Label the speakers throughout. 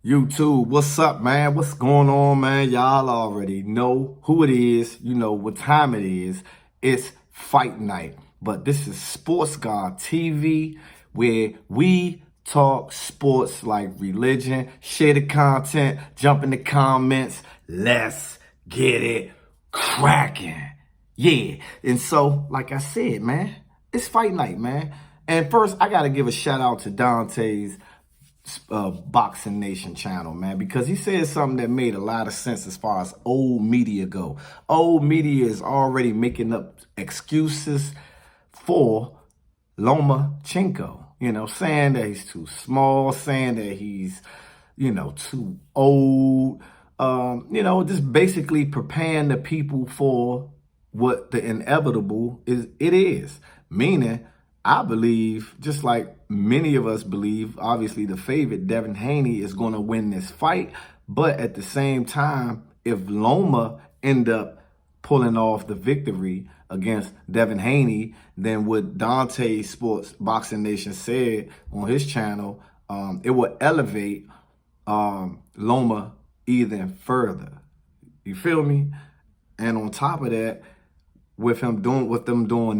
Speaker 1: YouTube, what's up, man? What's going on, man? Y'all already know who it is. You know what time it is. It's fight night. But this is Sports God TV, where we talk sports like religion, share the content, jump in the comments. Let's get it cracking. Yeah. And so, like I said, man, it's fight night, man. And first, I got to give a shout out to Dante's Boxing Nation channel, man, because he said something that made a lot of sense as far as old media go. Old media is already making up excuses for Lomachenko, saying that he's too small, saying that he's, too old, just basically preparing the people for what the inevitable is, meaning I believe, just like many of us believe, obviously the favorite, Devin Haney, is going to win this fight. But at the same time, if Loma end up pulling off the victory against Devin Haney, then what Dante Sports Boxing Nation said on his channel, it will elevate Loma even further. You feel me? And on top of that, with them doing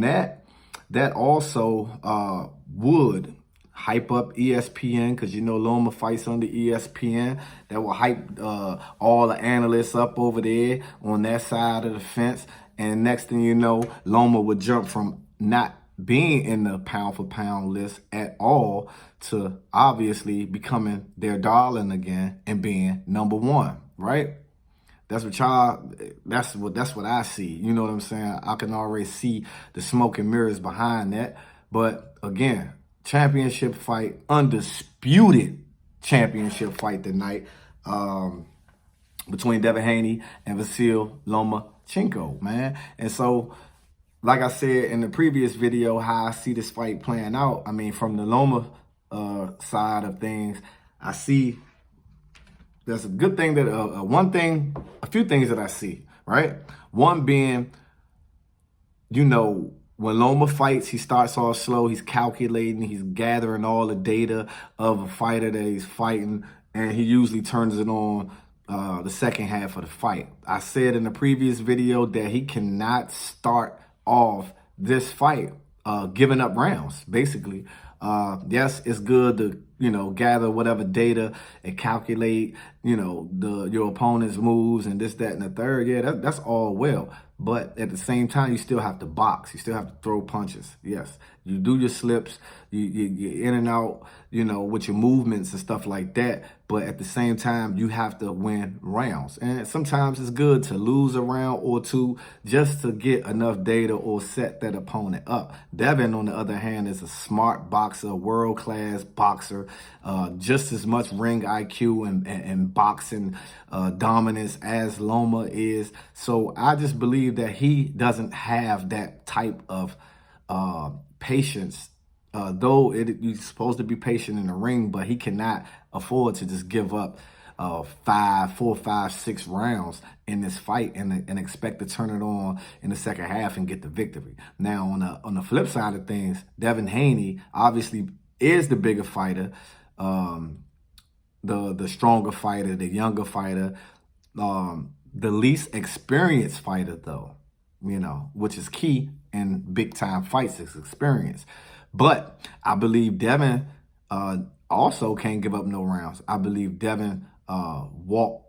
Speaker 1: that also would hype up ESPN, because Loma fights on the ESPN. That will hype all the analysts up over there on that side of the fence. And next thing you know, Loma would jump from not being in the pound for pound list at all to obviously becoming their darling again and being number one, right? That's what I see. You know what I'm saying? I can already see the smoke and mirrors behind that. But again, championship fight, undisputed championship fight tonight between Devin Haney and Vasyl Lomachenko, man. And so, like I said in the previous video, how I see this fight playing out, I mean, from the Loma side of things, I see there's a good thing that a few things that I see, right? One being, when Loma fights, he starts off slow. He's calculating. He's gathering all the data of a fighter that he's fighting, and he usually turns it on the second half of the fight. I said in the previous video that he cannot start off this fight giving up rounds, basically. Yes, it's good to, gather whatever data and calculate, your opponent's moves and this, that, and the third. Yeah, that's all well. But at the same time, you still have to box. You still have to throw punches. Yes, you do your slips. You're in and out, with your movements and stuff like that. But at the same time, you have to win rounds. And sometimes it's good to lose a round or two just to get enough data or set that opponent up. Devin, on the other hand, is a smart boxer, world-class boxer, just as much ring IQ and boxing dominance as Loma is. So I just believe that he doesn't have that type of patience, though you're supposed to be patient in the ring, but he cannot afford to just give up 4, 5, 6 rounds in this fight and expect to turn it on in the second half and get the victory. Now, on the flip side of things, Devin Haney obviously is the bigger fighter, the stronger fighter, the younger fighter, the least experienced fighter, though, which is key in big-time fights, is experience. But I believe Devin also can't give up no rounds. I believe Devin walk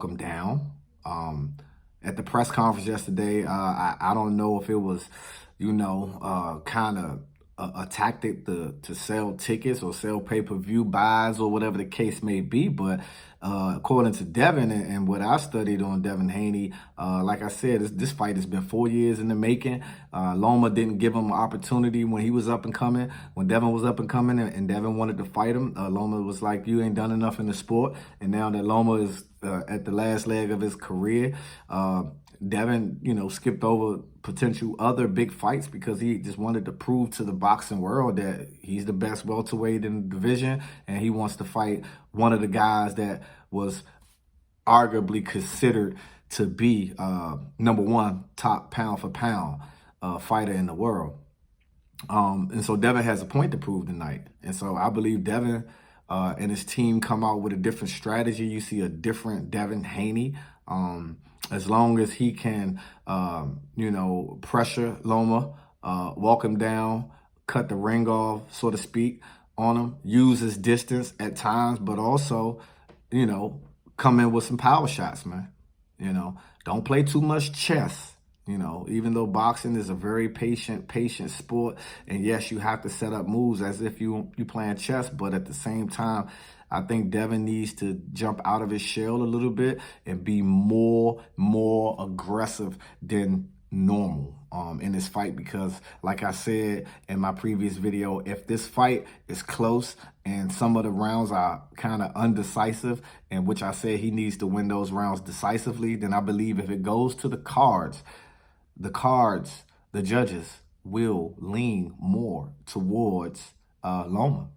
Speaker 1: him down. At the press conference yesterday, I don't know if it was, kind of a tactic to sell tickets or sell pay-per-view buys or whatever the case may be. But according to Devin and what I studied on Devin Haney, like I said, this fight has been 4 years in the making. Loma didn't give him an opportunity when he was up and coming, when Devin was up and coming, and Devin wanted to fight him. Loma was like, you ain't done enough in the sport. And now that Loma is at the last leg of his career, Devin, skipped over potential other big fights because he just wanted to prove to the boxing world that he's the best welterweight in the division, and he wants to fight one of the guys that was arguably considered to be number one top pound for pound fighter in the world. And so Devin has a point to prove tonight. And so I believe Devin and his team come out with a different strategy, you see a different Devin Haney. As long as he can, pressure Loma, walk him down, cut the ring off, so to speak, on him, use his distance at times, but also, come in with some power shots, man. Don't play too much chess. Even though boxing is a very patient sport, and yes, you have to set up moves as if you playing chess, but at the same time, I think Devin needs to jump out of his shell a little bit and be more aggressive than normal in this fight, because like I said in my previous video, if this fight is close and some of the rounds are kind of undecisive, and which I said he needs to win those rounds decisively, then I believe if it goes to the cards, the judges will lean more towards Loma.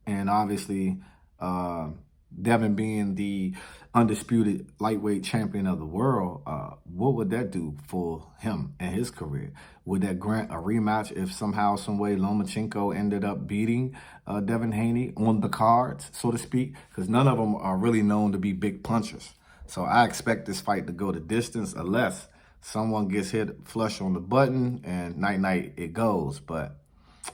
Speaker 1: And obviously, Devin being the undisputed lightweight champion of the world, what would that do for him and his career? Would that grant a rematch if somehow, some way, Lomachenko ended up beating Devin Haney on the cards, so to speak? Because none of them are really known to be big punchers. So I expect this fight to go the distance unless someone gets hit flush on the button and night it goes. But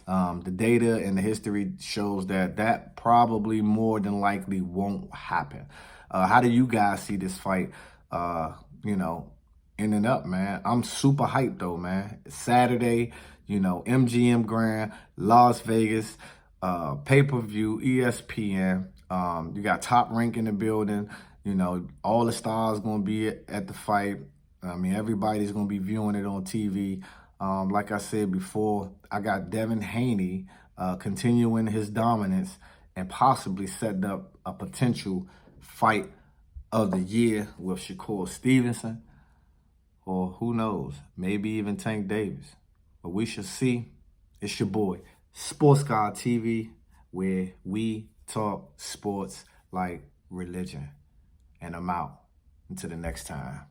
Speaker 1: the data and the history shows that probably more than likely won't happen. How do you guys see this fight, ending up, man? I'm super hyped though, man. It's Saturday, MGM Grand, Las Vegas, pay-per-view, ESPN. You got Top Rank in the building. All the stars going to be at the fight. I mean, everybody's going to be viewing it on TV. Like I said before, I got Devin Haney continuing his dominance and possibly setting up a potential fight of the year with Shakur Stevenson, or who knows, maybe even Tank Davis. But we shall see. It's your boy, Sports God TV, where we talk sports like religion. And I'm out. Until the next time.